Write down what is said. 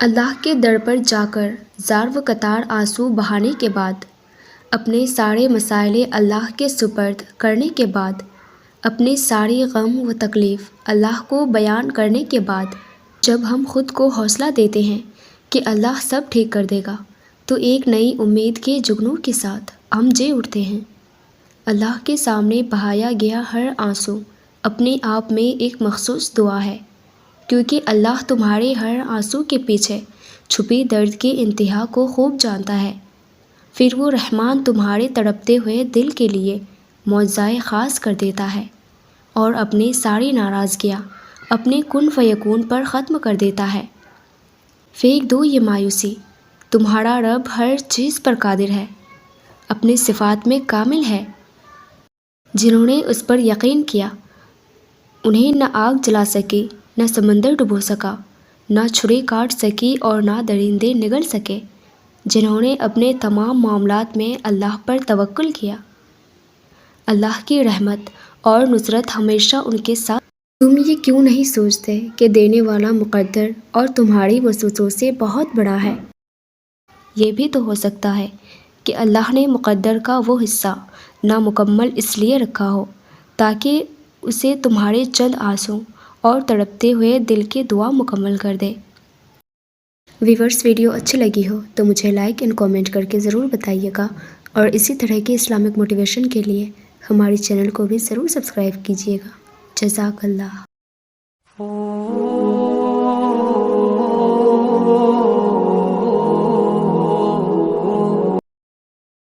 اللہ کے در پر جا کر زار و قطار آنسو بہانے کے بعد، اپنے سارے مسائل اللہ کے سپرد کرنے کے بعد، اپنے ساری غم و تکلیف اللہ کو بیان کرنے کے بعد، جب ہم خود کو حوصلہ دیتے ہیں کہ اللہ سب ٹھیک کر دے گا، تو ایک نئی امید کے جگنوں کے ساتھ ہم جے اٹھتے ہیں۔ اللہ کے سامنے بہایا گیا ہر آنسو اپنے آپ میں ایک مخصوص دعا ہے، کیونکہ اللہ تمہارے ہر آنسو کے پیچھے چھپی درد کی انتہا کو خوب جانتا ہے۔ پھر وہ رحمان تمہارے تڑپتے ہوئے دل کے لیے معجزہ خاص کر دیتا ہے اور اپنی ساری ناراضگیاں اپنے کن فیکون پر ختم کر دیتا ہے۔ پھینک دو یہ مایوسی، تمہارا رب ہر چیز پر قادر ہے، اپنی صفات میں کامل ہے۔ جنہوں نے اس پر یقین کیا، انہیں نہ آگ جلا سکی، نہ سمندر ڈبو سکا، نہ چھری کاٹ سکی اور نہ درندے نگل سکے۔ جنہوں نے اپنے تمام معاملات میں اللہ پر توکل کیا، اللہ کی رحمت اور نصرت ہمیشہ ان کے ساتھ۔ تم یہ کیوں نہیں سوچتے کہ دینے والا مقدر اور تمہاری وسوسوں سے بہت بڑا ہے؟ یہ بھی تو ہو سکتا ہے کہ اللہ نے مقدر کا وہ حصہ نامکمل اس لیے رکھا ہو تاکہ اسے تمہارے چند آنسوں اور تڑپتے ہوئے دل کی دعا مکمل کر دے۔ ویورز، ویڈیو اچھی لگی ہو تو مجھے لائک اینڈ کامنٹ کر کے ضرور بتائیے گا، اور اسی طرح کے اسلامک موٹیویشن کے لیے ہماری چینل کو بھی ضرور سبسکرائب کیجیے گا۔ جزاک اللہ۔